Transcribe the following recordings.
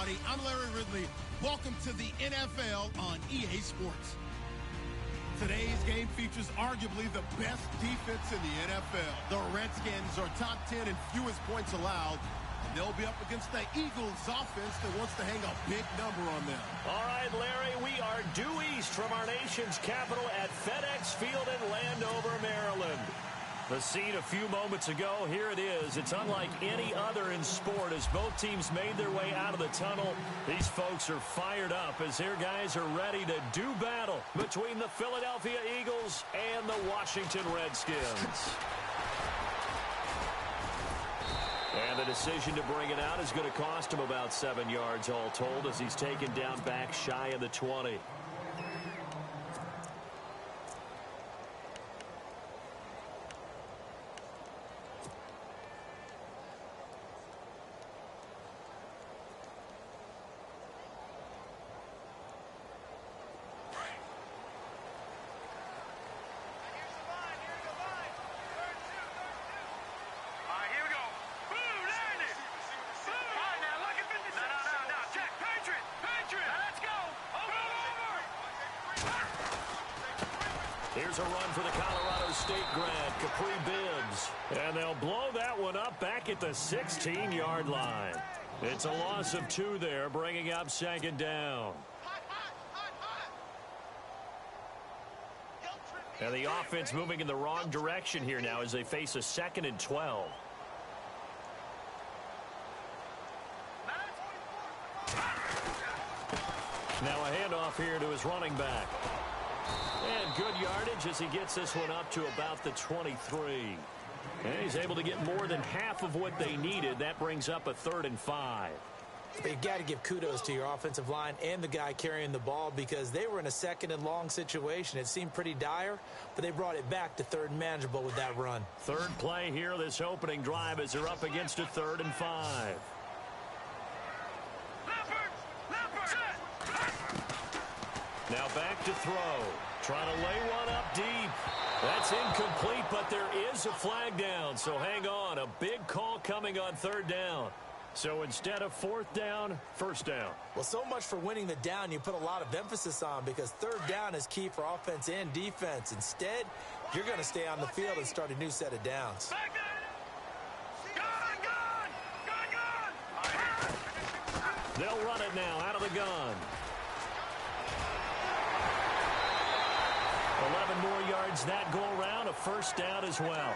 everybody. I'm Larry Ridley. Welcome to the NFL on EA Sports. Today's game features arguably the best defense in the NFL. The Redskins are top 10 in fewest points allowed, and they'll be up against the Eagles offense that wants to hang a big number on them. All right, Larry, we are due east from our nation's capital at FedEx Field in Landover, Maryland. The scene a few moments ago, here it is. It's unlike any other in sport as both teams made their way out of the tunnel. These folks are fired up as their guys are ready to do battle between the Philadelphia Eagles and the Washington Redskins. And the decision to bring it out is going to cost him about 7 yards all told as he's taken down back shy of the 20. Here's a run for the Colorado State grad, Capri Bibbs. And they'll blow that one up back at the 16-yard line. It's a loss of 2 there, bringing up second down. And the offense moving in the wrong direction here now as they face a 2nd and 12. Now a handoff here to his running back. And good yardage as he gets this one up to about the 23. And he's able to get more than half of what they needed. That brings up a 3rd and 5. You've got to give kudos to your offensive line and the guy carrying the ball because they were in a 2nd and long situation. It seemed pretty dire, but they brought it back to 3rd and manageable with that run. Third play here, this opening drive as they're up against a 3rd and 5. Now back to throw. Trying to lay one up deep. That's incomplete, but there is a flag down. So hang on. A big call coming on 3rd down. So instead of 4th down, 1st down. Well, so much for winning the down you put a lot of emphasis on because 3rd down is key for offense and defense. Instead, you're going to stay on the field and start a new set of downs. They'll run it now out of the gun. 11 more yards that go around, a 1st down as well.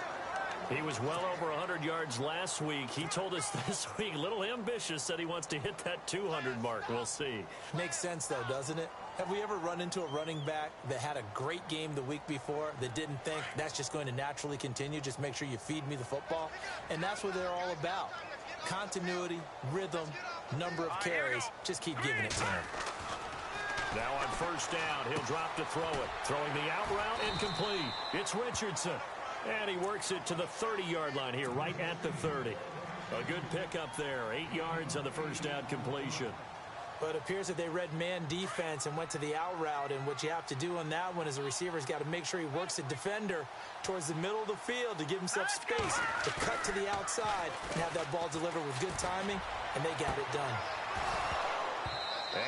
He was well over 100 yards last week. He told us this week, a little ambitious, said he wants to hit that 200 mark. We'll see. Makes sense, though, doesn't it? Have we ever run into a running back that had a great game the week before that didn't think that's just going to naturally continue? Just make sure you feed me the football. And that's what they're all about. Continuity, rhythm, number of carries. Just keep giving it to him. Now on 1st down, he'll drop to throw it. Throwing the out route, incomplete. It's Richardson. And he works it to the 30-yard line here, right at the 30. A good pickup there. 8 yards on the 1st down completion. But it appears that they read man defense and went to the out route. And what you have to do on that one is the receiver's got to make sure he works the defender towards the middle of the field to give himself space to cut to the outside and have that ball delivered with good timing. And they got it done.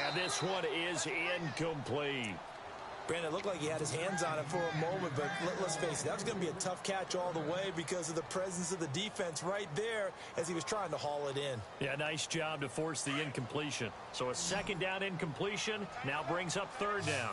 And this one is incomplete. Brandon, it looked like he had his hands on it for a moment, but let's face it, that was going to be a tough catch all the way because of the presence of the defense right there as he was trying to haul it in. Yeah, nice job to force the incompletion. So a 2nd down incompletion now brings up 3rd down.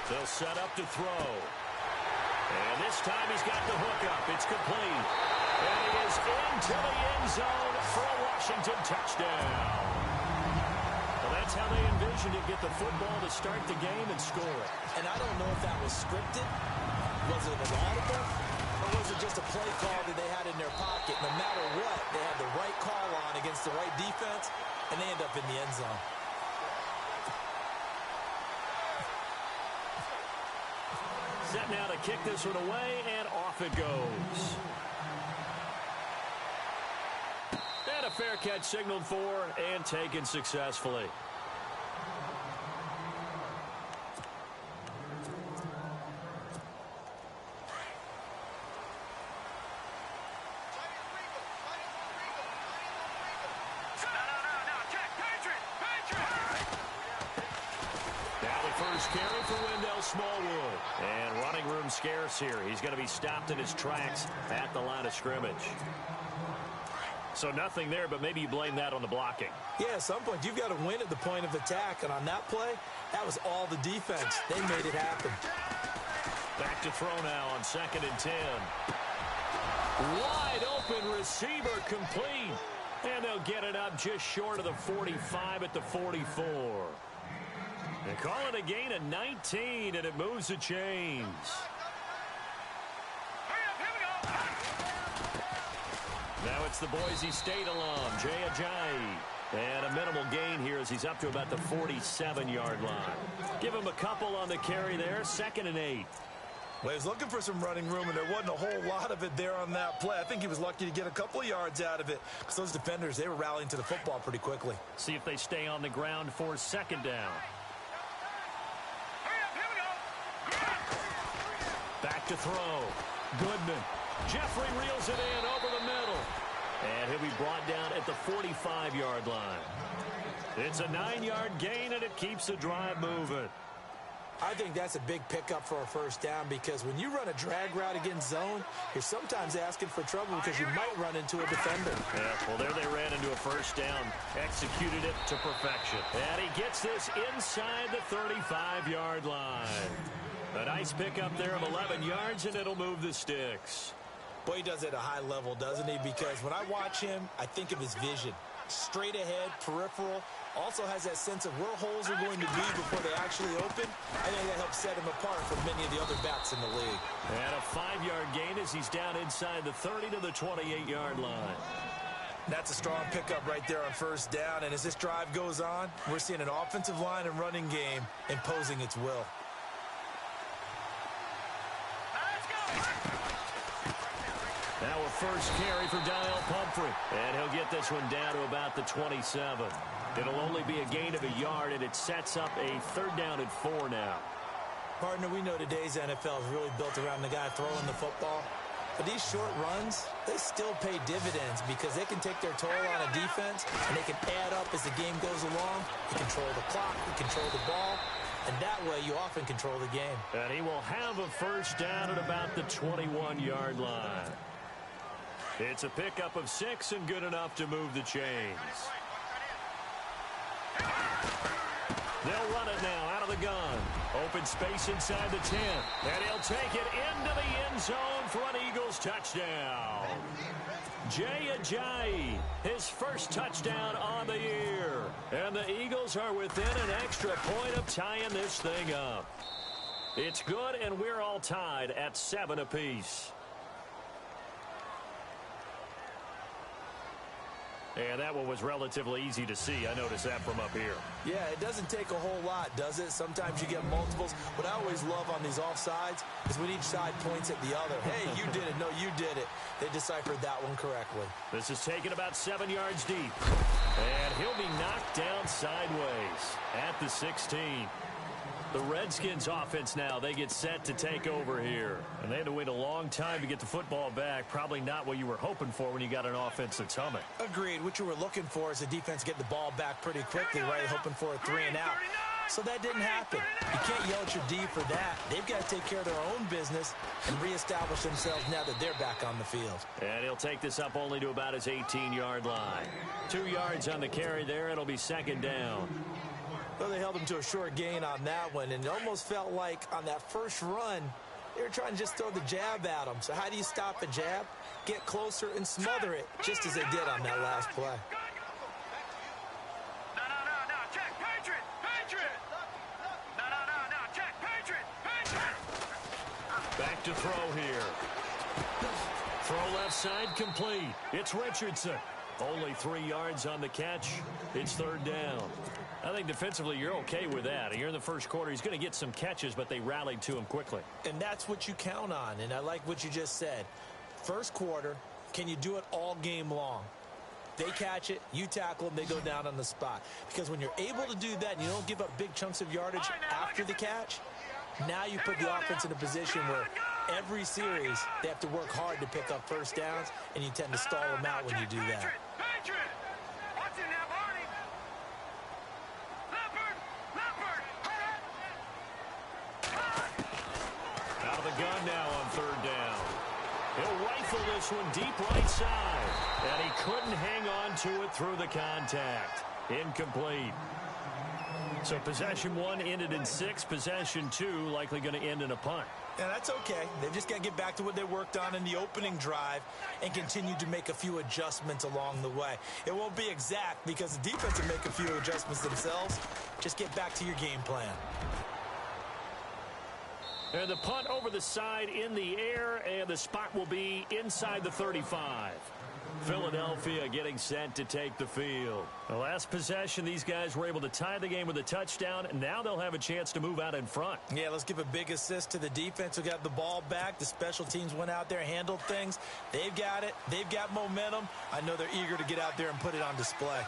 They'll set up to throw. And this time he's got the hook up. It's complete. And he is into the end zone for a Washington touchdown. Well, that's how they envisioned it. Get the football to start the game and score. And I don't know if that was scripted. Was it an audible? Or was it just a play call that they had in their pocket? No matter what, they had the right call on against the right defense, and they end up in the end zone. Set now to kick this one away, and off it goes. And a fair catch signaled for and taken successfully. carry for Wendell Smallwood. And running room scarce here. He's going to be stopped in his tracks at the line of scrimmage. So nothing there, but maybe you blame that on the blocking. Yeah, at some point, you've got to win at the point of attack. And on that play, that was all the defense. They made it happen. Back to throw now on 2nd and 10. Wide open receiver complete. And they'll get it up just short of the 45 at the 44. They call it a gain of 19, and it moves the chains. Now it's the Boise State alum, Jae44's. And a minimal gain here as he's up to about the 47-yard line. Give him a couple on the carry there, 2nd and 8. Well, he was looking for some running room, and there wasn't a whole lot of it there on that play. I think he was lucky to get a couple of yards out of it because those defenders, they were rallying to the football pretty quickly. See if they stay on the ground for 2nd down. Back to throw. Goodman. Jeffrey reels it in over the middle. And he'll be brought down at the 45-yard line. It's a 9-yard gain, and it keeps the drive moving. I think that's a big pickup for a first down because when you run a drag route against zone, you're sometimes asking for trouble because you might run into a defender. Yeah, well, there they ran into a first down, executed it to perfection. And he gets this inside the 35-yard line. A nice pickup there of 11 yards, and it'll move the sticks. Boy, he does it at a high level, doesn't he? Because when I watch him, I think of his vision. Straight ahead, peripheral. Also has that sense of where holes are going to be before they actually open. I think that helps set him apart from many of the other backs in the league. And a 5-yard gain as he's down inside the 30 to the 28-yard line. That's a strong pickup right there on first down. And as this drive goes on, we're seeing an offensive line and running game imposing its will. Now a first carry for Donnell Pumphrey. And he'll get this one down to about the 27. It'll only be a gain of a yard, and it sets up a 3rd down and 4 now. Partner, we know today's NFL is really built around the guy throwing the football. But these short runs, they still pay dividends because they can take their toll on a defense, and they can add up as the game goes along. You control the clock, you control the ball, and that way you often control the game. And he will have a first down at about the 21-yard line. It's a pickup of 6 and good enough to move the chains. They'll run it now out of the gun. Open space inside the 10. And he'll take it into the end zone for an Eagles touchdown. Jae44's, his first touchdown on the year. And the Eagles are within an extra point of tying this thing up. It's good, and we're all tied at 7 apiece. And that one was relatively easy to see. I noticed that from up here. Yeah, it doesn't take a whole lot, does it? Sometimes you get multiples. What I always love on these offsides is when each side points at the other. Hey, you did it. No, you did it. They deciphered that one correctly. This is taken about 7 yards deep. And he'll be knocked down sideways at the 16. The Redskins offense now, they get set to take over here. And they had to wait a long time to get the football back. Probably not what you were hoping for when you got an offense that's humming. Agreed. What you were looking for is the defense get the ball back pretty quickly, right? Hoping for a 3 and out. So that didn't happen. You can't yell at your D for that. They've got to take care of their own business and reestablish themselves now that they're back on the field. And he'll take this up only to about his 18-yard line. 2 yards on the carry there. It'll be 2nd down. Well, they held him to a short gain on that one, and it almost felt like on that first run, they were trying to just throw the jab at him. So how do you stop a jab? Get closer and smother it, just as they did on that last play. No, check, Patriot! No, check, Patriot! Back to throw here. Throw left side complete. It's Richardson. Only 3 yards on the catch. It's 3rd down. I think defensively you're okay with that. Here in the first quarter, he's going to get some catches, but they rallied to him quickly. And that's what you count on, and I like what you just said. First quarter, can you do it all game long? They catch it, you tackle them, they go down on the spot. Because when you're able to do that and you don't give up big chunks of yardage after the catch, now you put the offense in a position where every series they have to work hard to pick up first downs, and you tend to stall them out when you do that. gun now on third down. He'll rifle this one deep right side. And he couldn't hang on to it through the contact. Incomplete. So possession 1 ended in 6. Possession 2 likely going to end in a punt. Yeah, that's okay. They've just got to get back to what they worked on in the opening drive and continue to make a few adjustments along the way. It won't be exact because the defense will make a few adjustments themselves. Just get back to your game plan. And the punt over the side in the air, and the spot will be inside the 35. Philadelphia getting set to take the field. The last possession, these guys were able to tie the game with a touchdown, and now they'll have a chance to move out in front. Yeah, let's give a big assist to the defense who got the ball back. The special teams went out there, handled things. They've got it. They've got momentum. I know they're eager to get out there and put it on display.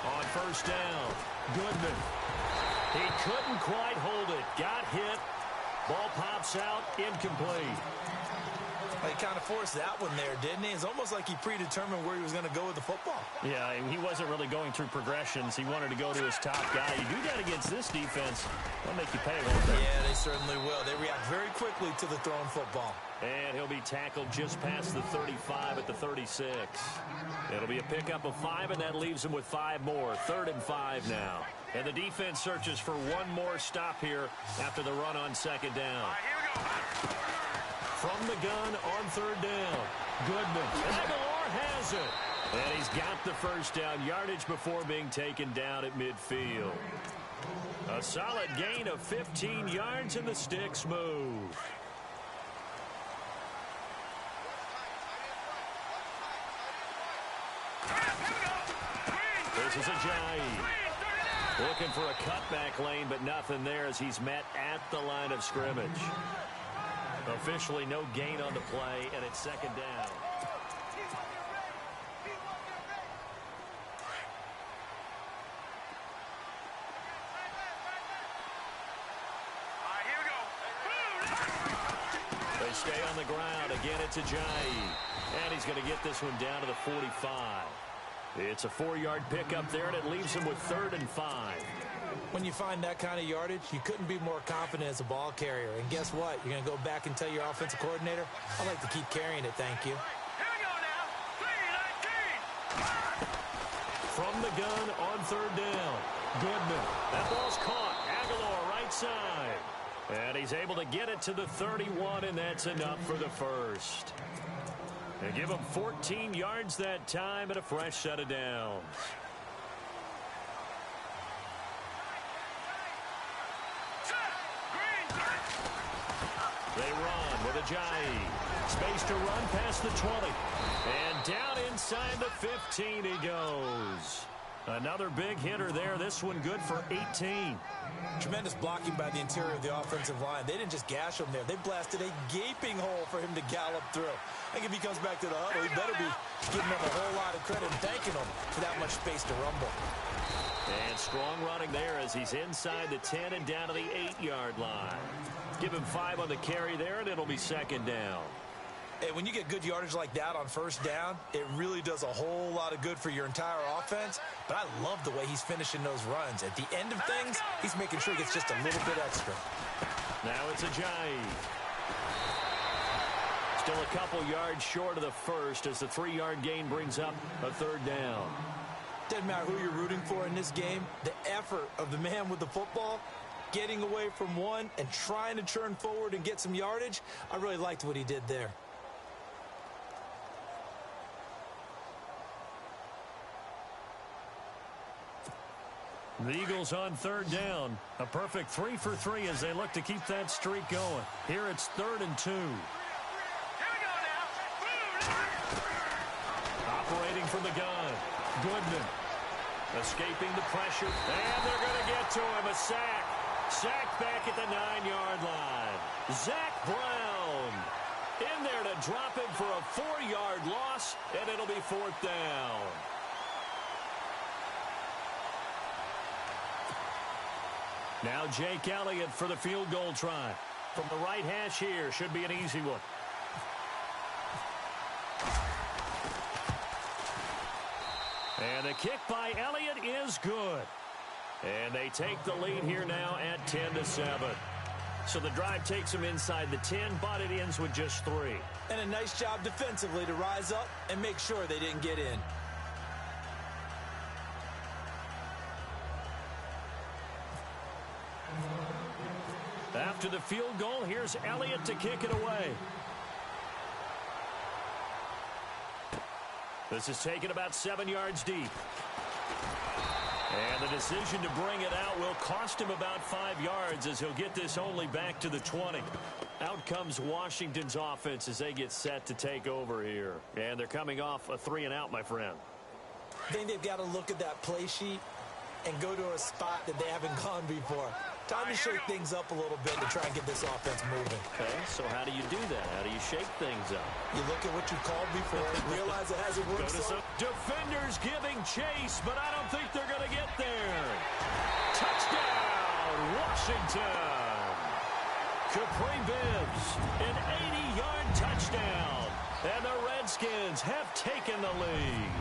On first down, Goodman. He couldn't quite hold it. Got hit. Ball pops out. Incomplete. He kind of forced that one there, didn't he? It's almost like he predetermined where he was going to go with the football. Yeah, he wasn't really going through progressions. He wanted to go to his top guy. You do that against this defense, they'll make you pay, won't they? Yeah, they certainly will. They react very quickly to the thrown football. And he'll be tackled just past the 35 at the 36. It'll be a pickup of 5, and that leaves him with 5 more. 3rd and 5 now. And the defense searches for one more stop here after the run on second down. All right, here we go. From the gun on third down. Goodman. Aguilar has it. And he's got the first down yardage before being taken down at midfield. A solid gain of 15 yards, and the sticks move. This is a Jae. Looking for a cutback lane, but nothing there as he's met at the line of scrimmage. Officially no gain on the play, and it's second down. All right, here we go. They stay on the ground. Again, it's a Jae. And he's going to get this one down to the 45. It's a 4-yard pickup there, and it leaves him with 3rd and 5. When you find that kind of yardage, you couldn't be more confident as a ball carrier. And guess what? You're going to go back and tell your offensive coordinator, I'd like to keep carrying it, thank you. Here we go now. 3-19. From the gun on third down. Goodman. That ball's caught. Aguilar right side. And he's able to get it to the 31, and that's enough for the first. They give him 14 yards that time and a fresh set of downs. They run with a Jae. Space to run past the 20. And down inside the 15 he goes. Another big hitter there. This one good for 18. Tremendous blocking by the interior of the offensive line. They didn't just gash him there. They blasted a gaping hole for him to gallop through. I think if he comes back to the huddle, he better be giving them a whole lot of credit and thanking them for that much space to rumble. And strong running there as he's inside the 10 and down to the 8-yard line. Give him 5 on the carry there, and it'll be second down. Hey, when you get good yardage like that on first down, it really does a whole lot of good for your entire offense. But I love the way he's finishing those runs. At the end of things, he's making sure he gets just a little bit extra. Now it's a Jae. Still a couple yards short of the first as the 3-yard gain brings up a third down. Doesn't matter who you're rooting for in this game. The effort of the man with the football, getting away from one and trying to turn forward and get some yardage, I really liked what he did there. The Eagles on third down. A perfect 3 for 3 as they look to keep that streak going. Here it's 3rd and 2. Here we go now. Operating from the gun. Goodman. Escaping the pressure. And they're going to get to him. A sack. Sack back at the 9-yard line. Zach Brown in there to drop him for a 4-yard loss, and it'll be 4th down. Now Jake Elliott for the field goal try. From the right hash here, should be an easy one. And the kick by Elliott is good. And they take the lead here now at 10-7. So the drive takes them inside the 10, but it ends with just 3. And a nice job defensively to rise up and make sure they didn't get in. After the field goal, here's Elliott to kick it away. This is taken about 7 yards deep. And the decision to bring it out will cost him about 5 yards as he'll get this only back to the 20. Out comes Washington's offense as they get set to take over here. And they're coming off a 3-and-out, my friend. I think they've got to look at that play sheet and go to a spot that they haven't gone before. Time to shake things up a little bit to try and get this offense moving. Okay, so how do you do that? How do you shake things up? You look at what you called before and realize it hasn't worked. Defenders giving chase, but I don't think they're going to get there. Touchdown, Washington. Capri Bibbs, an 80-yard touchdown. And the Redskins have taken the lead.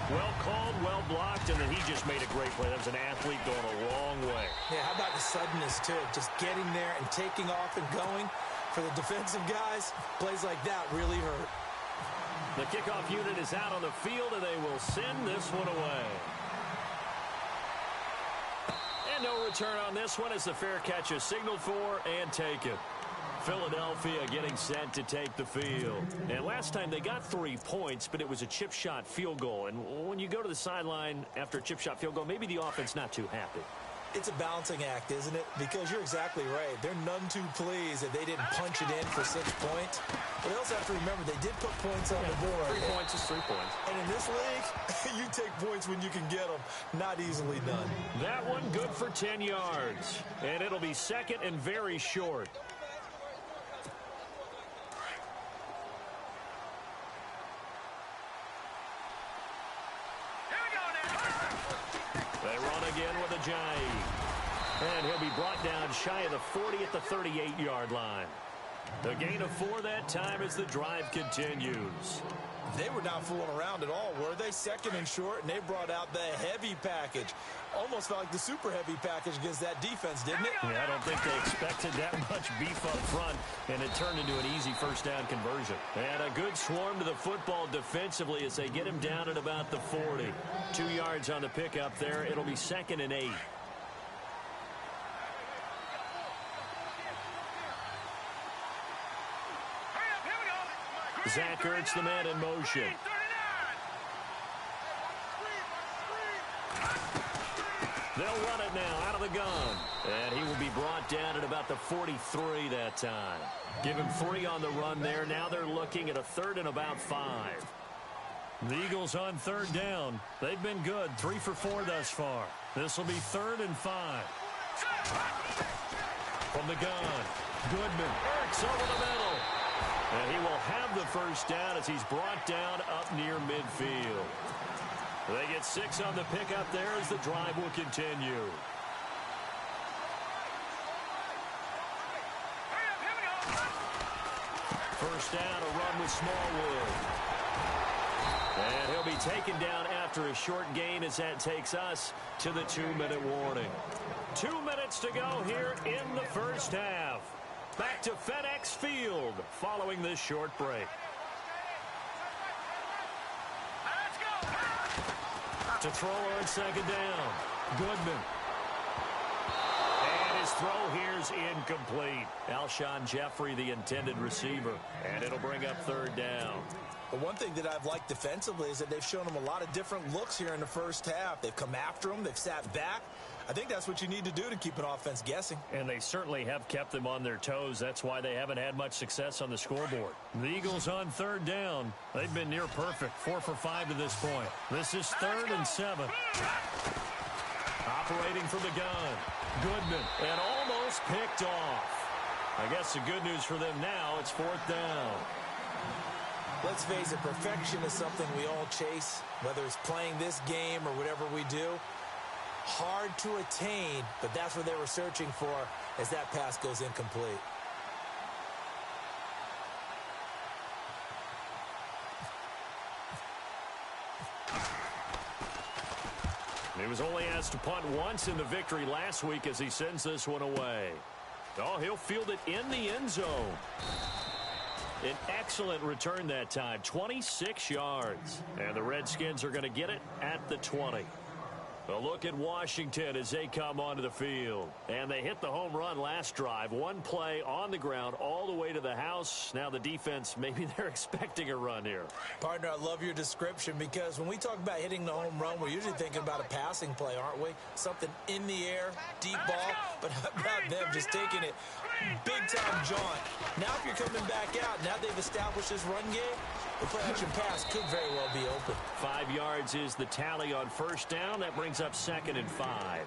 Well called, well blocked, and then he just made a great play. That was an athlete going a long way. Yeah, how about the suddenness, too? Just getting there and taking off and going. For the defensive guys, plays like that really hurt. The kickoff unit is out on the field, and they will send this one away. And no return on this one as the fair catch is signaled for and taken. Philadelphia getting set to take the field. And last time they got 3 points, but it was a chip shot field goal. And when you go to the sideline after a chip shot field goal, maybe the offense not too happy. It's a balancing act, isn't it? Because you're exactly right. They're none too pleased that they didn't punch it in for 6 points. But they also have to remember they did put points on the board. 3 points is 3 points. And in this league, you take points when you can get them. Not easily done. That one good for 10 yards. And it'll be second and very short. They run again with a Jae. And he'll be brought down shy of the 40 at the 38-yard line. A gain of 4 that time as the drive continues. They were not fooling around at all, were they? Second and short, and they brought out the heavy package. Almost felt like the super heavy package against that defense, didn't it? Yeah, I don't think they expected that much beef up front, and it turned into an easy first down conversion. And a good swarm to the football defensively as they get him down at about the 40. 2 yards on the pickup there. It'll be second and 8. Zach Ertz, the man in motion. They'll run it now out of the gun. And he will be brought down at about the 43 that time. Give him 3 on the run there. Now they're looking at a 3rd and about 5. The Eagles on 3rd down. They've been good. 3 for 4 thus far. This will be 3rd and 5. From the gun. Goodman. Ertz over the middle. And he will have the first down as he's brought down up near midfield. They get 6 on the pickup there as the drive will continue. First down, a run with Smallwood. And he'll be taken down after a short gain as that takes us to the 2-minute warning. 2 minutes to go here in the first half. Back to FedEx Field following this short break. To throw on 2nd down. Goodman. And his throw here's incomplete. Alshon Jeffrey, the intended receiver. And it'll bring up 3rd down. But one thing that I've liked defensively is that they've shown them a lot of different looks here in the first half. They've come after them. They've sat back. I think that's what you need to do to keep an offense guessing. And they certainly have kept them on their toes. That's why they haven't had much success on the scoreboard. The Eagles on 3rd down. They've been near perfect. 4 for 5 to this point. This is 3rd and 7. Operating from the gun. Goodman. And almost picked off. I guess the good news for them now, it's 4th down. Let's face it, perfection is something we all chase, whether it's playing this game or whatever we do. Hard to attain, but that's what they were searching for as that pass goes incomplete. He was only asked to punt once in the victory last week as he sends this one away. Oh, he'll field it in the end zone. An excellent return that time, 26 yards. And the Redskins are going to get it at the 20. A look at Washington as they come onto the field. And they hit the home run last drive. One play on the ground all the way to the house. Now the defense, maybe they're expecting a run here. Partner, I love your description because when we talk about hitting the home run, we're usually thinking about a passing play, aren't we? Something in the air, deep ball. But how about them just taking it big-time jaunt? Now if you're coming back out, now they've established this run game, the play-action pass could very well be open. 5 yards is the tally on first down. That brings up 2nd and 5.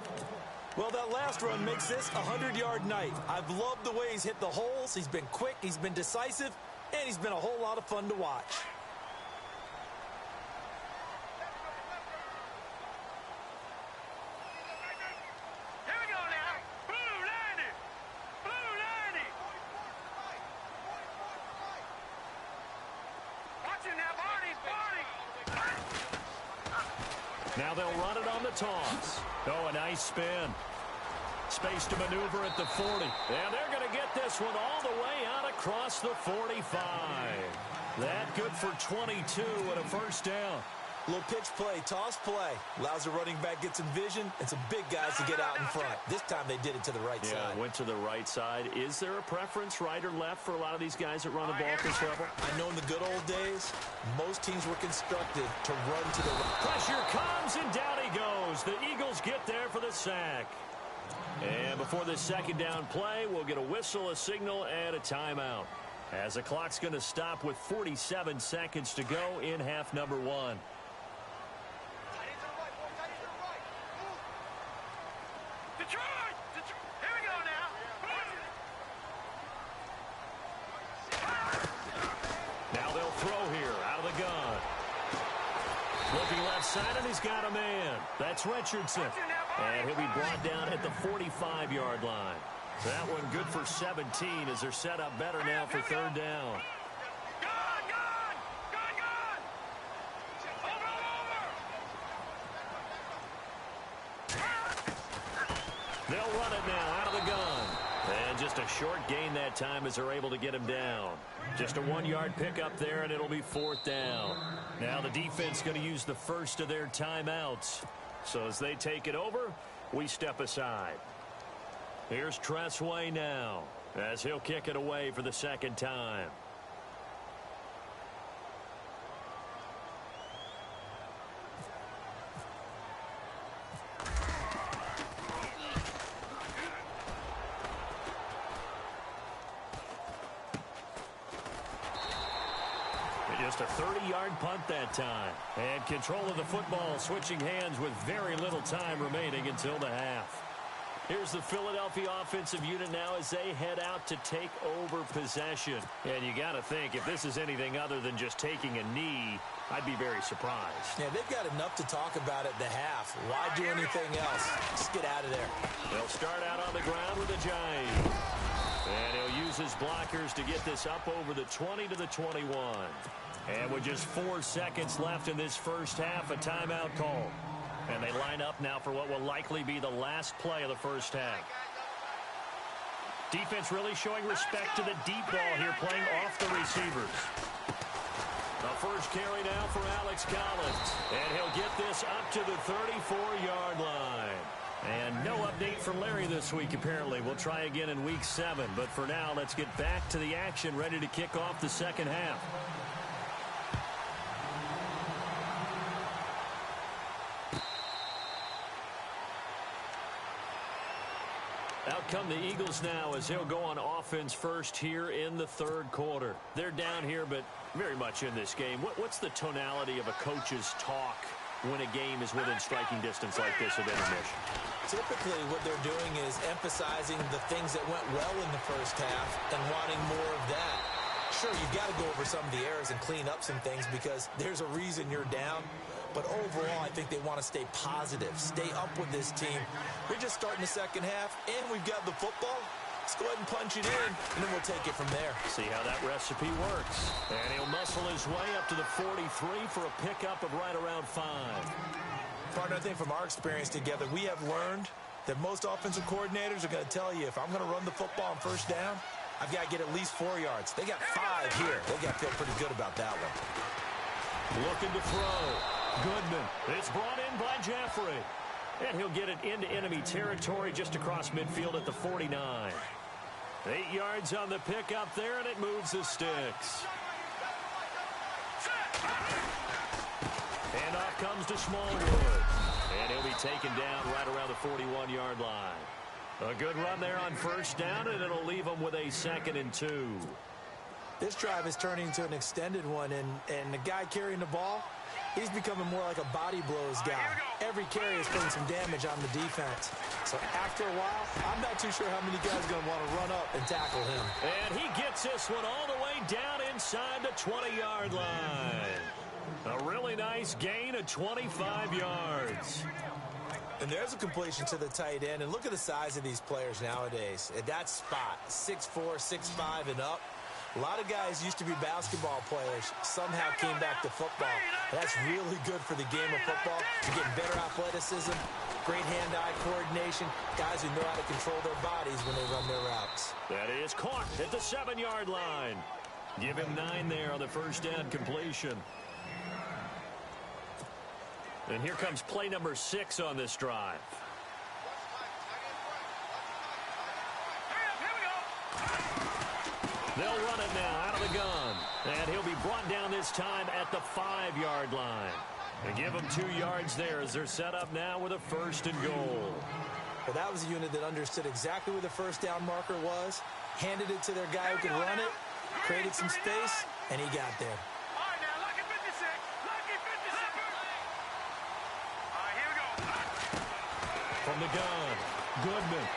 Well, that last run makes this a 100-yard night. I've loved the way he's hit the holes. He's been quick, he's been decisive, and he's been a whole lot of fun to watch. Here we go now. Blue 90. Blue 90. Watching that Barney. Now they'll run it on the toss. Oh, a nice spin. Space to maneuver at the 40. And they're going to get this one all the way out across the 45. That good for 22 and a first down. Little pitch play, toss play. Allows the running back get some vision and some big guys to get out in front. This time they did it to the right side. Went to the right side. Is there a preference, right or left, for a lot of these guys that run the ball at this level? I know in the good old days, most teams were constructed to run to the right. Pressure comes, and down he goes. The Eagles get there for the sack. And before this second down play, we'll get a whistle, a signal, and a timeout. As the clock's going to stop with 47 seconds to go in half number 1. Detroit! Here we go now. Now they'll throw here out of the gun. Looking left side, and he's got a man. That's Richardson. And he'll be brought down at the 45-yard line. That one good for 17 as they're set up better now for third down. They'll run it now out of the gun. And just a short gain that time as they're able to get him down. Just a 1-yard pickup there, and it'll be 4th down. Now the defense going to use the first of their timeouts. So as they take it over, we step aside. Here's Tressway now as he'll kick it away for the second time. Just a 30-yard punt that time. And control of the football switching hands with very little time remaining until the half. Here's the Philadelphia offensive unit now as they head out to take over possession. And you got to think, if this is anything other than just taking a knee, I'd be very surprised. Yeah, they've got enough to talk about at the half. Why do anything else? Just get out of there. They'll start out on the ground with a giant. And he'll use his blockers to get this up over the 20 to the 21. And with just 4 seconds left in this first half, a timeout call. And they line up now for what will likely be the last play of the first half. Defense really showing respect to the deep ball here, playing off the receivers. The first carry now for Alex Collins. And he'll get this up to the 34-yard line. And no update from Larry this week, apparently. We'll try again in week 7. But for now, let's get back to the action, ready to kick off the second half. Out come the Eagles now as they'll go on offense first here in the third quarter. They're down here, but very much in this game. What's the tonality of a coach's talk when a game is within striking distance like this at intermission? Typically, what they're doing is emphasizing the things that went well in the first half and wanting more of that. Sure, you've got to go over some of the errors and clean up some things because there's a reason you're down. But overall, I think they want to stay positive, stay up with this team. We're just starting the second half, and we've got the football. Let's go ahead and punch it in, and then we'll take it from there. See how that recipe works. And he'll muscle his way up to the 43 for a pickup of right around 5. Partner, I think from our experience together, we have learned that most offensive coordinators are going to tell you, if I'm going to run the football on first down, I've got to get at least 4 yards. They got 5 here. They got to feel pretty good about that one. Looking to throw. Goodman. It's brought in by Jeffrey. And he'll get it into enemy territory just across midfield at the 49. 8 yards on the pickup there, and it moves the sticks. Handoff comes to Smallwood. And he'll be taken down right around the 41-yard line. A good run there on first down, and it'll leave them with a 2nd and 2. This drive is turning into an extended one, and the guy carrying the ball, he's becoming more like a body blows guy. Every carry is putting some damage on the defense. So after a while, I'm not too sure how many guys are going to want to run up and tackle him. And he gets this one all the way down inside the 20-yard line. A really nice gain of 25 yards. And there's a completion to the tight end. And look at the size of these players nowadays. At that spot, 6'4", 6'5", and up. A lot of guys used to be basketball players, somehow came back to football. That's really good for the game of football. You're getting better athleticism, great hand-eye coordination, guys who know how to control their bodies when they run their routes. That is caught at the 7-yard line. Give him 9 there on the first down completion. And here comes play number 6 on this drive. They'll run it now out of the gun. And he'll be brought down this time at the 5-yard line. And give them 2 yards there as they're set up now with a 1st and goal. Well, that was a unit that understood exactly where the first down marker was, handed it to their guy who could run it, created some space, and he got there. All right, now, lucky 56. Lucky 56. All right, here we go. From the gun, Goodman.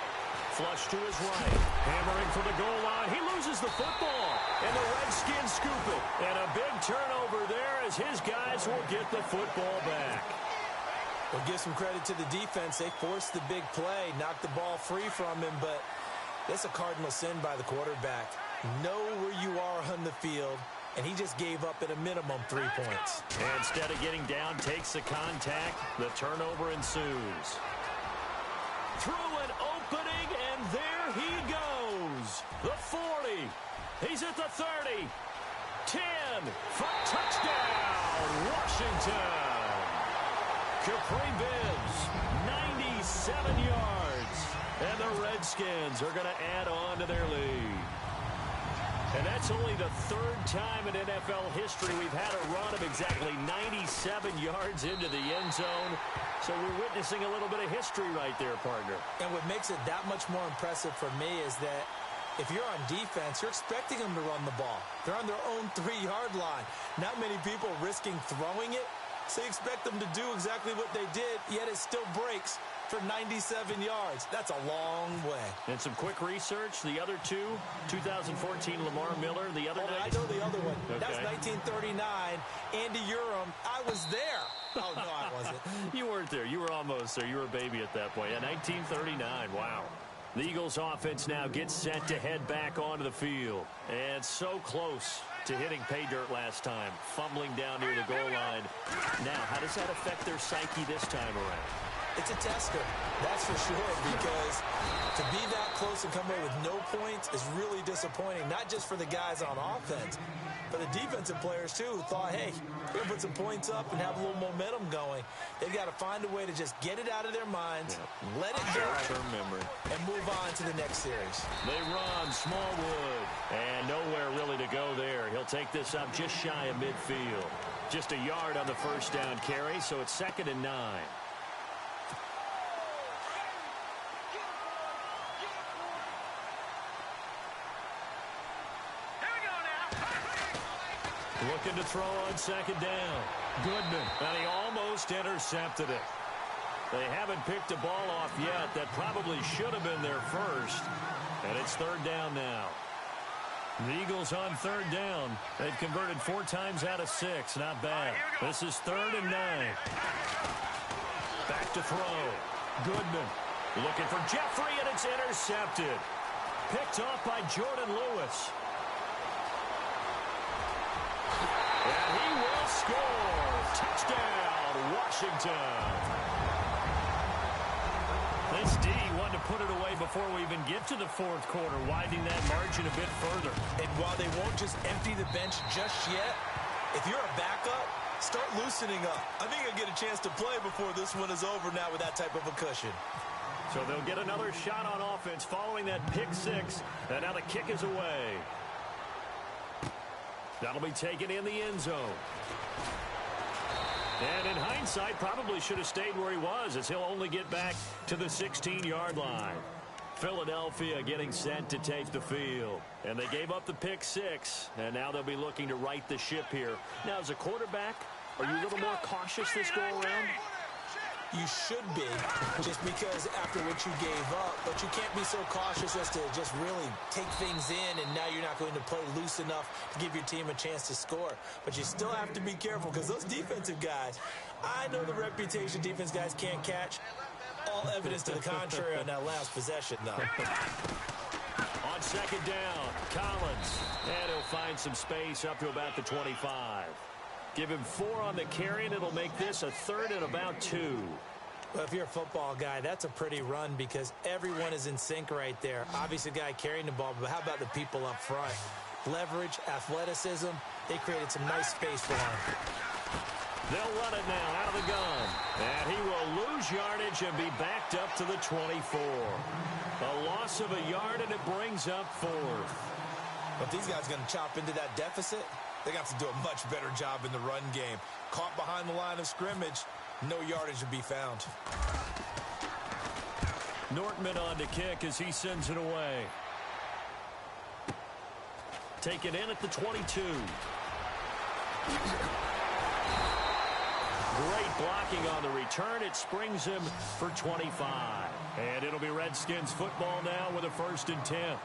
Flush to his right. Hammering for the goal line. He loses the football. And the Redskins scoop it. And a big turnover there as his guys will get the football back. Well, give some credit to the defense. They forced the big play, knocked the ball free from him, but that's a cardinal sin by the quarterback. Know where you are on the field, and he just gave up at a minimum 3 points. And instead of getting down, takes the contact. The turnover ensues. Through an opening, and there he goes. The 40. He's at the 30. 10. For touchdown, Washington. Capri Bibbs, 97 yards. And the Redskins are going to add on to their lead. And that's only the 3rd time in NFL history we've had a run of exactly 97 yards into the end zone. So we're witnessing a little bit of history right there, partner. And what makes it that much more impressive for me is that if you're on defense, you're expecting them to run the ball. They're on their own 3-yard line. Not many people risking throwing it, so you expect them to do exactly what they did, yet it still breaks for 97 yards. That's a long way. And some quick research. The other two, 2014 Lamar Miller, the other night. I know the other one. Okay. That's 1939. Andy Urim. I was there. Oh, no, I wasn't. You weren't there. You were almost there. You were a baby at that point. Yeah, 1939. Wow. The Eagles offense now gets set to head back onto the field. And so close to hitting pay dirt last time. Fumbling down near the goal line. Now, how does that affect their psyche this time around? It's a tester, that's for sure, because to be that close and come away with no points is really disappointing, not just for the guys on offense, but the defensive players, too, who thought, hey, we're going to put some points up and have a little momentum going. They've got to find a way to just get it out of their minds, let it go, and move on to the next series. They run Smallwood, and nowhere really to go there. He'll take this up just shy of midfield. Just a yard on the first down carry, so it's 2nd and 9. Looking to throw on 2nd down. Goodman, and he almost intercepted it. They haven't picked a ball off yet. That probably should have been their first. And it's 3rd down now. The Eagles on 3rd down. They've converted 4 times out of 6. Not bad. This is 3rd and 9. Back to throw. Goodman looking for Jeffrey, and it's intercepted. Picked off by Jordan Lewis. And he will score. Touchdown, Washington. This D wanted to put it away before we even get to the fourth quarter, widening that margin a bit further. And while they won't just empty the bench just yet, if you're a backup, start loosening up. I think you'll get a chance to play before this one is over now with that type of a cushion. So they'll get another shot on offense following that pick six. And now the kick is away. That'll be taken in the end zone. And in hindsight, probably should have stayed where he was, as he'll only get back to the 16-yard line. Philadelphia getting set to take the field. And they gave up the pick six, and now they'll be looking to right the ship here. Now, as a quarterback, are you a little more cautious this go-around? You should be, just because after what you gave up, but you can't be so cautious as to just really take things in, and now you're not going to play loose enough to give your team a chance to score. But you still have to be careful, because those defensive guys, I know the reputation defense guys can't catch. All evidence to the contrary on that last possession, though. On second down, Collins, and he'll find some space up to about the 25. Give him 4 on the carry, and it'll make this a 3rd and about 2. Well, if you're a football guy, that's a pretty run because everyone is in sync right there. Obviously, the guy carrying the ball, but how about the people up front? Leverage, athleticism, they created some nice space for him. They'll run it now out of the gun. And he will lose yardage and be backed up to the 24. A loss of a yard, and it brings up 4th. But these guys are going to chop into that deficit. They got to do a much better job in the run game. Caught behind the line of scrimmage, no yardage to be found. Nortman on to kick as he sends it away. Taken in at the 22. Great blocking on the return. It springs him for 25. And it'll be Redskins football now with a 1st and 10.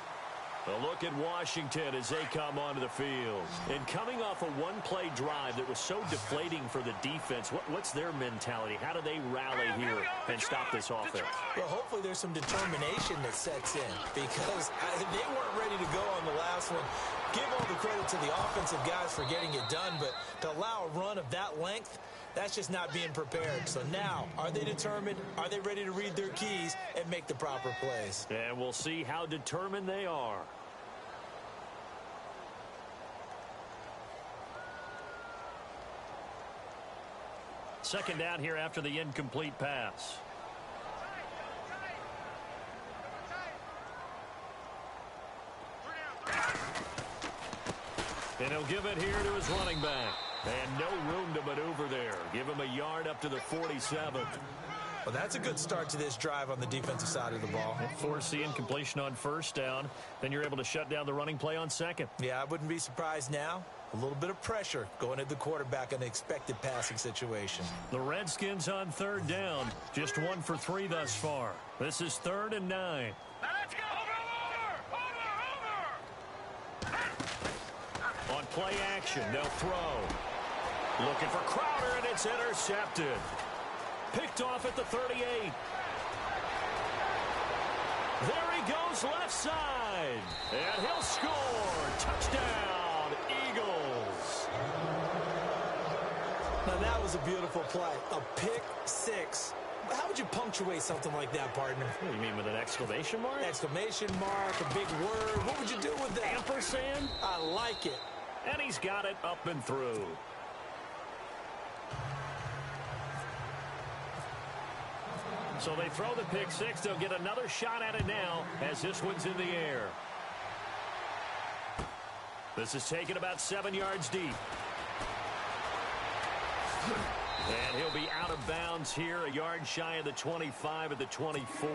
A look at Washington as they come onto the field. And coming off a one-play drive that was so deflating for the defense, what's their mentality? How do they rally here and stop this offense? Well, hopefully there's some determination that sets in because they weren't ready to go on the last one. Give all the credit to the offensive guys for getting it done, but to allow a run of that length, that's just not being prepared. So now, are they determined? Are they ready to read their keys and make the proper plays? And we'll see how determined they are. Second down here after the incomplete pass. And he'll give it here to his running back. And no room to maneuver there. Give him a yard up to the 47. Well, that's a good start to this drive on the defensive side of the ball. Force the incompletion on 1st down. Then you're able to shut down the running play on 2nd. Yeah, I wouldn't be surprised now. A little bit of pressure going at the quarterback in an expected passing situation. The Redskins on 3rd down. Just 1 for 3 thus far. This is 3rd and 9. Now let's go. Over. On play action, they'll throw. Looking for Crowder, and it's intercepted. Picked off at the 38. There he goes left side. And he'll score. Touchdown, Eagles. Now that was a beautiful play. A pick six. How would you punctuate something like that, partner? What do you mean, with an exclamation mark? Exclamation mark, a big word. What would you do with that? Ampersand? I like it. And he's got it up and through. So they throw the pick six. They'll get another shot at it now as this one's in the air. This is taken about 7 yards deep. And he'll be out of bounds here, a yard shy of the 25 at the 24.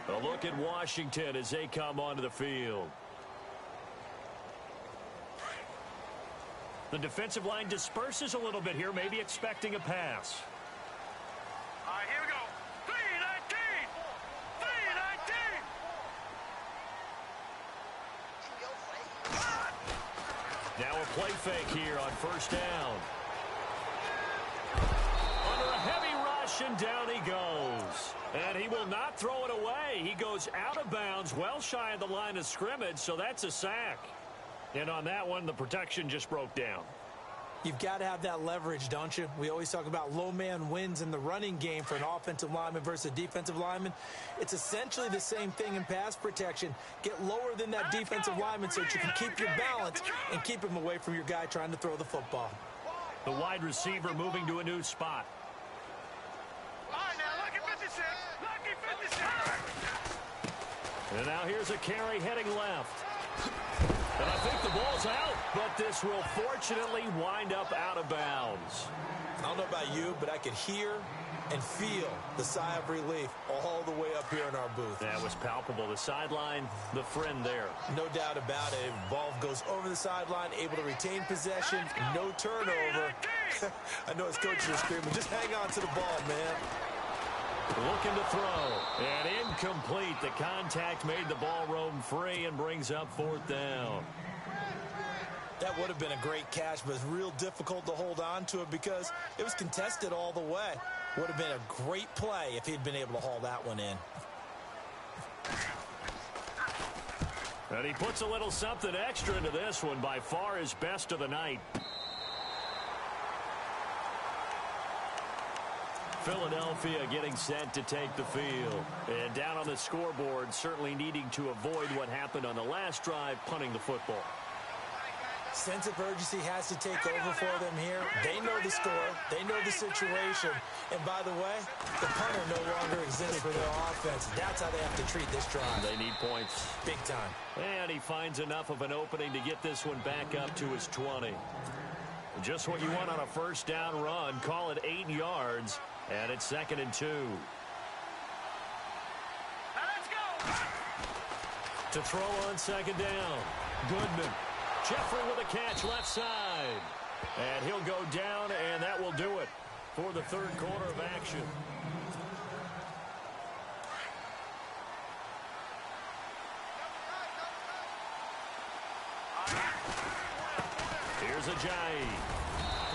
A look at Washington as they come onto the field. The defensive line disperses a little bit here, maybe expecting a pass. All right, here we go. 3-19. 3-19. Now a play fake here on 1st down. Under a heavy rush, and down he goes. And he will not throw it away. He goes out of bounds, well shy of the line of scrimmage, so that's a sack. And on that one, the protection just broke down. You've got to have that leverage, don't you? We always talk about low man wins in the running game for an offensive lineman versus a defensive lineman. It's essentially the same thing in pass protection. Get lower than that defensive lineman so that you can keep your balance and keep him away from your guy trying to throw the football. The wide receiver moving to a new spot. All right, now, lucky 56. Lucky 56. And now here's a carry heading left. And I think the ball's out, but this will fortunately wind up out of bounds. I don't know about you, but I could hear and feel the sigh of relief all the way up here in our booth. That was palpable. The sideline, the friend there. No doubt about it. Ball goes over the sideline, able to retain possession, no turnover. I know his coaches are screaming, just hang on to the ball, man. Looking to throw. And incomplete. The contact made the ball roam free and brings up fourth down. That would have been a great catch, but it's real difficult to hold on to it because it was contested all the way. Would have been a great play if he'd been able to haul that one in. And he puts a little something extra into this one. By far his best of the night. Philadelphia getting set to take the field. And down on the scoreboard, certainly needing to avoid what happened on the last drive, punting the football. Sense of urgency has to take over for them here. They know the score. They know the situation. And by the way, the punter no longer exists for their offense. That's how they have to treat this drive. They need points. Big time. And he finds enough of an opening to get this one back up to his 20. Just what you want on a first down run. Call it 8 yards. And it's 2nd and 2. Now let's go. To throw on 2nd down. Goodman. Jeffrey with a catch left side. And he'll go down, and that will do it for the third quarter of action. Here's Jae.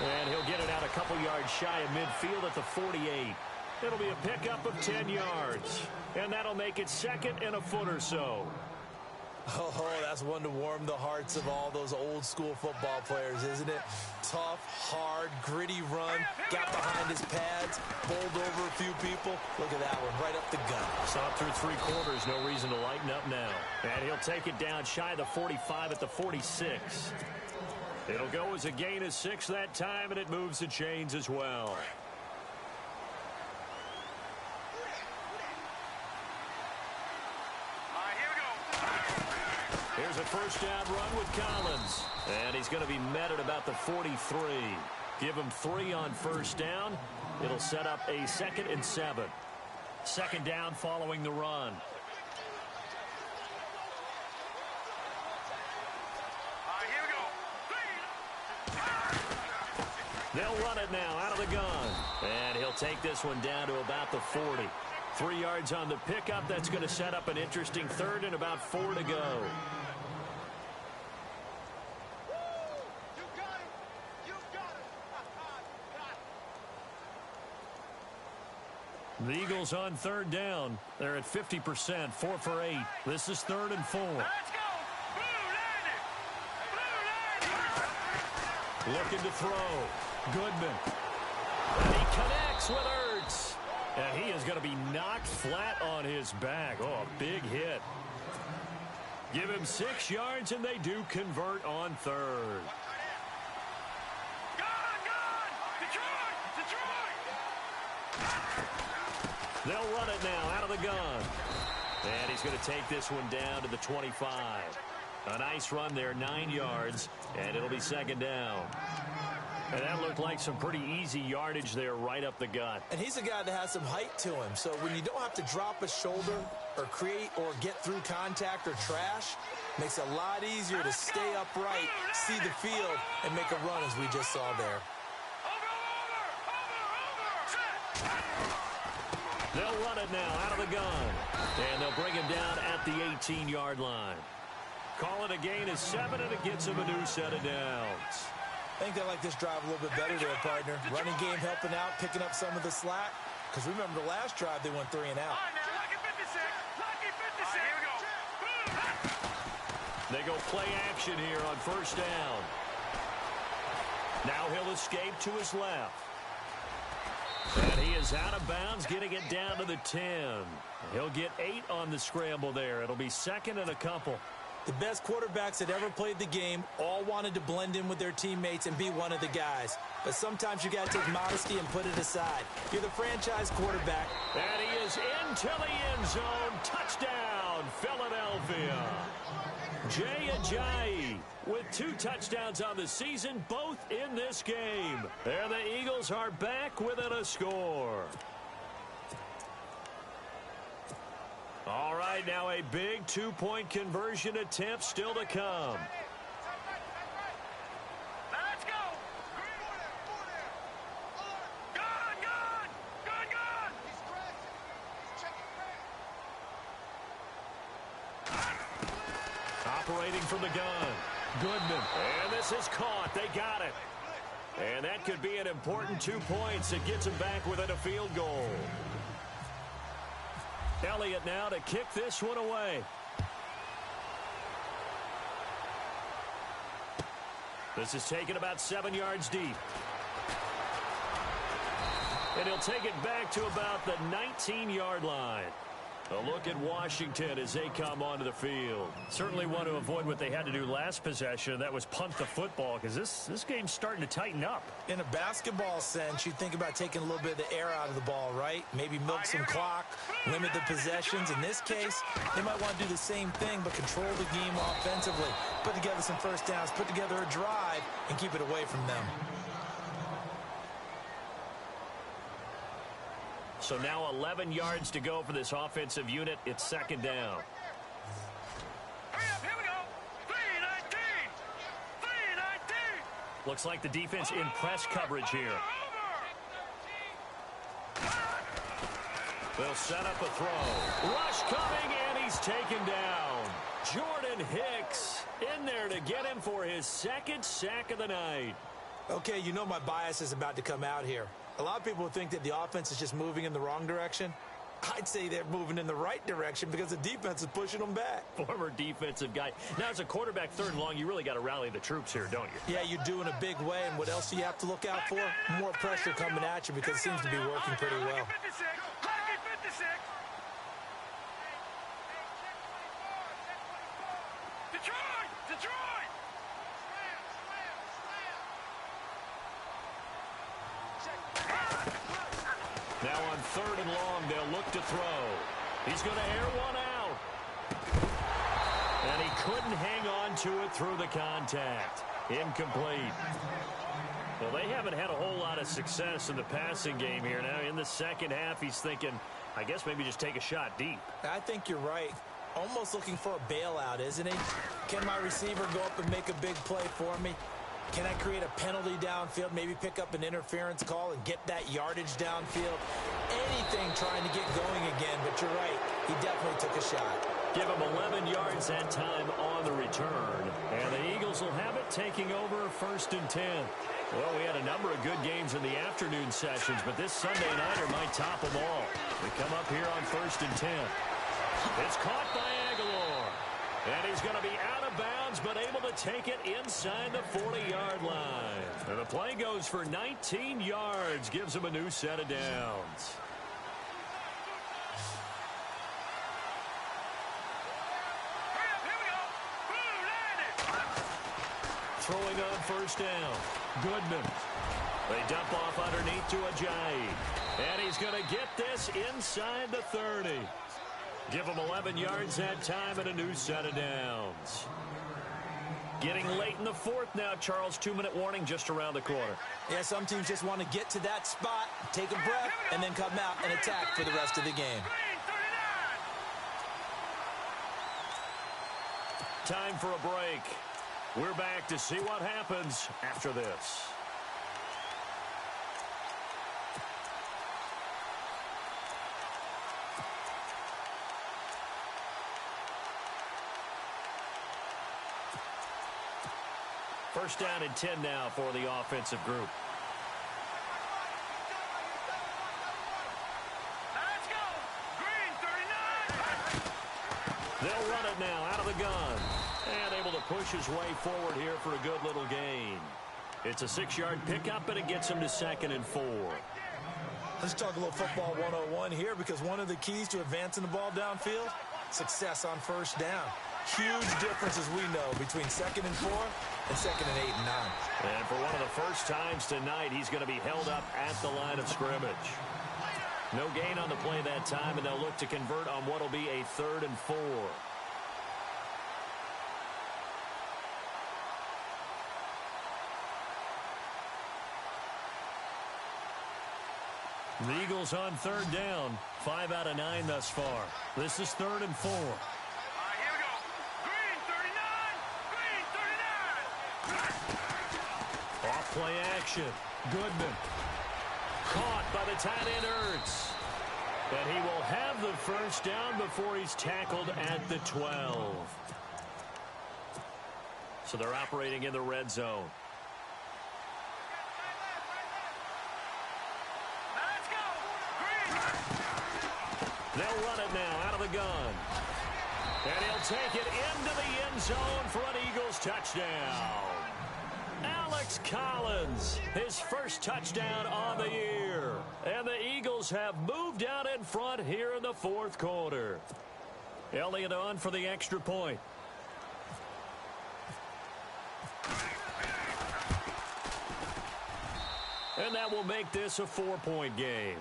And he'll get it out a couple yards shy of midfield at the 48. It'll be a pickup of 10 yards. And that'll make it 2nd and a foot or so. Oh, that's one to warm the hearts of all those old school football players, isn't it? Tough, hard, gritty run, got behind his pads, bowled over a few people. Look at that one, right up the gut. Saw it through 3 quarters, no reason to lighten up now. And he'll take it down shy of the 45 at the 46. It'll go as a gain of 6 that time, and it moves the chains as well. Here's a first down run with Collins. And he's going to be met at about the 43. Give him 3 on first down. It'll set up a 2nd and 7. 2nd down following the run. They'll run it now out of the gun. And he'll take this one down to about the 40. 3 yards on the pickup. That's going to set up an interesting 3rd and about 4 to go. The Eagles on 3rd down. They're at 50%, 4 for 8. This is 3rd and 4. Let's go. Blue Looking to throw. Goodman. And he connects with Ertz. And he is going to be knocked flat on his back. Oh, a big hit. Give him 6 yards, and they do convert on 3rd. They'll run it now out of the gun. And he's going to take this one down to the 25. A nice run there, 9 yards, and it'll be 2nd down. And that looked like some pretty easy yardage there right up the gut. And he's a guy that has some height to him. So when you don't have to drop a shoulder or create or get through contact or trash, makes it a lot easier to stay upright, see the field, and make a run as we just saw there. They'll run it now out of the gun. And they'll bring him down at the 18-yard line. Call it a gain of 7, and it gets him a new set of downs. I think they like this drive a little bit better there, partner. Running game helping out, picking up some of the slack. Because remember, the last drive, they went 3 and out. They go play action here on first down. Now he'll escape to his left. And he is out of bounds, getting it down to the 10. He'll get 8 on the scramble there. It'll be second and a couple. The best quarterbacks that ever played the game all wanted to blend in with their teammates and be one of the guys. But sometimes you got to take modesty and put it aside. You're the franchise quarterback. And he is into the end zone. Touchdown, Philadelphia. Jae with 2 touchdowns on the season, both in this game. And the Eagles are back within a score. All right, now a big 2-point conversion attempt still to come. Let's go. Good. Operating from the gun. Goodman. And this is caught. They got it. And that could be an important 2 points. It gets them back within a field goal. Elliott now to kick this one away. This is taken about 7 yards deep. And he'll take it back to about the 19-yard line. A look at Washington as they come onto the field. Certainly want to avoid what they had to do last possession. That was punt the football, because this game's starting to tighten up. In a basketball sense, you think about taking a little bit of the air out of the ball, right? Maybe milk some clock, limit the possessions. In this case, they might want to do the same thing, but control the game offensively. Put together some first downs, put together a drive, and keep it away from them. So now 11 yards to go for this offensive unit. It's second down. Hurry up, here we go. 3-19. Looks like the defense in press coverage here. They'll set up a throw. Rush coming, and he's taken down. Jordan Hicks in there to get him for his second sack of the night. Okay, you know my bias is about to come out here. A lot of people think that the offense is just moving in the wrong direction. I'd say they're moving in the right direction because the defense is pushing them back. Former defensive guy. Now, as a quarterback, 3rd and long, you really got to rally the troops here, don't you? Yeah, you do in a big way. And what else do you have to look out for? More pressure coming at you because it seems to be working pretty well. 56. Detroit! Now on 3rd and long, they'll look to throw. He's going to air one out. And he couldn't hang on to it through the contact. Incomplete. Well, they haven't had a whole lot of success in the passing game here. Now, in the second half, he's thinking, I guess maybe just take a shot deep. I think you're right. Almost looking for a bailout, isn't he? Can my receiver go up and make a big play for me? Can I create a penalty downfield, maybe pick up an interference call and get that yardage downfield? Anything trying to get going again, but you're right. He definitely took a shot. Give him 11 yards that time on the return. And the Eagles will have it taking over 1st and 10. Well, we had a number of good games in the afternoon sessions, but this Sunday nighter might top them all. We come up here on 1st and 10. It's caught by Aguilar. And he's going to be out of bounds, but able to take it inside the 40-yard line. And the play goes for 19 yards, gives him a new set of downs. Throwing on 1st down. Goodman. They dump off underneath to Ajayi. And he's going to get this inside the 30. Give him 11 yards that time and a new set of downs. Getting late in the 4th now, Charles. 2-minute warning just around the corner. Yeah, some teams just want to get to that spot, take a breath, and then come out and attack for the rest of the game. Time for a break. We're back to see what happens after this. First down and 10 now for the offensive group. Let's go! Green 39! They'll run it now out of the gun. And able to push his way forward here for a good little gain. It's a 6-yard pickup, and it gets him to 2nd and 4. Let's talk a little football 101 here, because one of the keys to advancing the ball downfield, success on first down. Huge difference, as we know, between 2nd and 4 and 2nd and 8 and 9. And for one of the first times tonight, he's going to be held up at the line of scrimmage. No gain on the play that time, and they'll look to convert on what will be a 3rd and 4. The Eagles on 3rd down. 5 out of 9 thus far. This is 3rd and 4. All right, here we go. Green 39. Off play action. Goodman. Caught by the tight end Ertz. And he will have the first down before he's tackled at the 12. So they're operating in the red zone. Let's go. Green. They'll run it now out of the gun. And he'll take it into the end zone for an Eagles touchdown. Alex Collins, his first touchdown on the year. And the Eagles have moved out in front here in the 4th quarter. Elliott on for the extra point. And that will make this a 4-point game.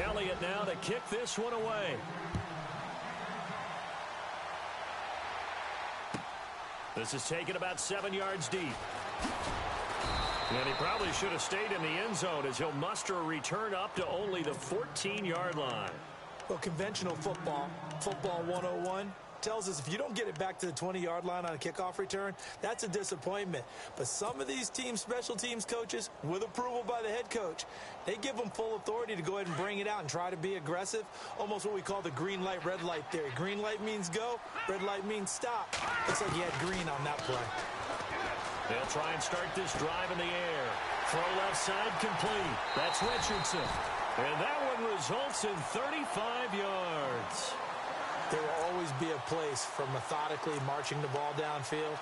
Elliott now to kick this one away. This is taken about 7 yards deep. And he probably should have stayed in the end zone, as he'll muster a return up to only the 14-yard line. Well, conventional football 101, tells us if you don't get it back to the 20-yard line on a kickoff return, that's a disappointment. But some of these teams, special teams coaches, with approval by the head coach, they give them full authority to go ahead and bring it out and try to be aggressive, almost what we call the green light, red light theory. Green light means go, red light means stop. Looks like he had green on that play. They'll try and start this drive in the air. Throw left side complete. That's Richardson. And that one results in 35 yards. There will always be a place for methodically marching the ball downfield.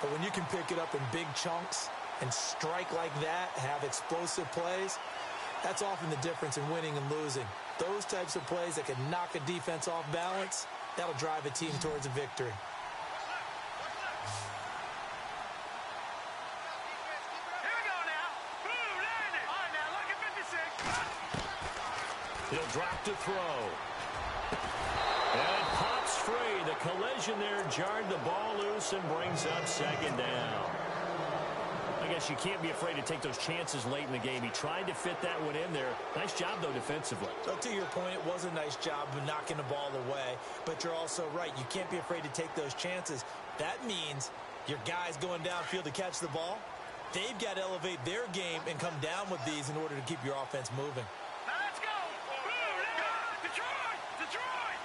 But when you can pick it up in big chunks and strike like that, have explosive plays, that's often the difference in winning and losing. Those types of plays that can knock a defense off balance, that'll drive a team towards a victory. Here we go now. Boom, landed. All right, now look at 56. He'll drop to throw. And it pops free. The collision there jarred the ball loose and brings up 2nd down. I guess you can't be afraid to take those chances late in the game. He tried to fit that one in there. Nice job, though, defensively. So to your point, it was a nice job of knocking the ball away. But you're also right. You can't be afraid to take those chances. That means your guys going downfield to catch the ball, they've got to elevate their game and come down with these in order to keep your offense moving. Now let's go. Boom, let's go. Detroit. Detroit.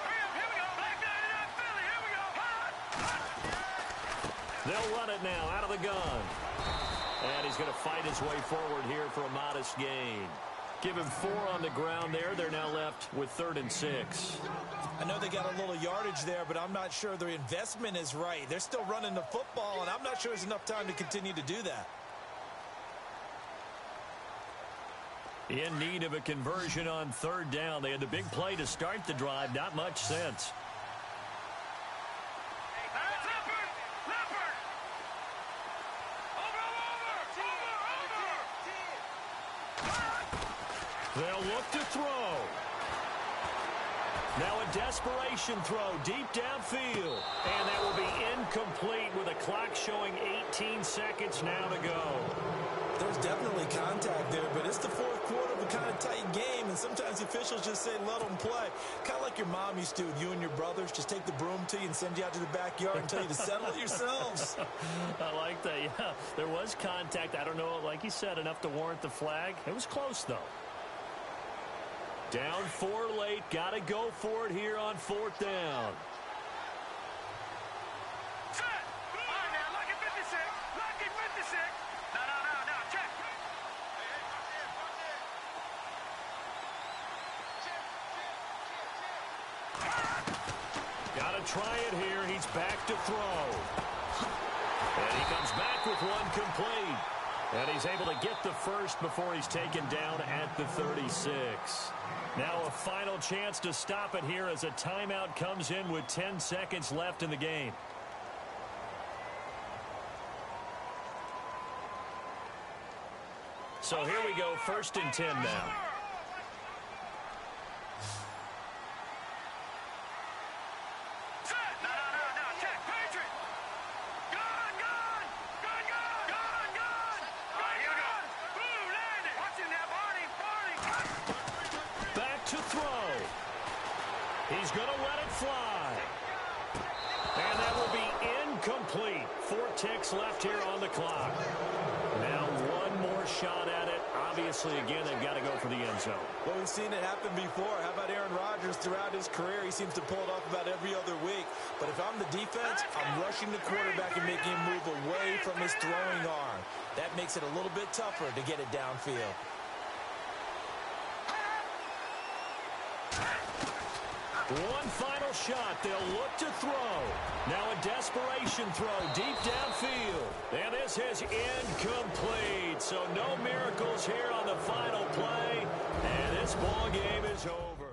Hurry up, here we go. Black 99 Philly, here we go. They'll run it now out of the gun. And he's going to fight his way forward here for a modest gain. Give him 4 on the ground there. They're now left with 3rd and 6. I know they got a little yardage there, but I'm not sure their investment is right. They're still running the football, and I'm not sure there's enough time to continue to do that. In need of a conversion on 3rd down. They had the big play to start the drive. Not much sense. They'll look to throw. Now a desperation throw deep downfield. And that will be incomplete with a clock showing 18 seconds now to go. There's definitely contact there, but it's the 4th quarter of a kind of tight game, and sometimes the officials just say let them play. Kind of like your mom used to with you and your brothers. Just take the broom to you and send you out to the backyard and tell you to settle it yourselves. I like that, yeah. There was contact. I don't know, like you said, enough to warrant the flag. It was close, though. Down 4 late. Got to go for it here on 4th down. Set. All right, now, lucky 56. Lucky 56. No, check. They'll try it here. He's back to throw. And he comes back with one complete. And he's able to get the first before he's taken down at the 36. Now a final chance to stop it here as a timeout comes in with 10 seconds left in the game. So here we go, 1st and 10 now. To throw. He's going to let it fly. And that will be incomplete. 4 ticks left here on the clock. Now one more shot at it. Obviously, again, they've got to go for the end zone. Well, we've seen it happen before. How about Aaron Rodgers throughout his career? He seems to pull it off about every other week. But if I'm the defense, I'm rushing the quarterback and making him move away from his throwing arm. That makes it a little bit tougher to get it downfield. One final shot. They'll look to throw. Now a desperation throw deep downfield. And this is incomplete. So no miracles here on the final play. And this ball game is over.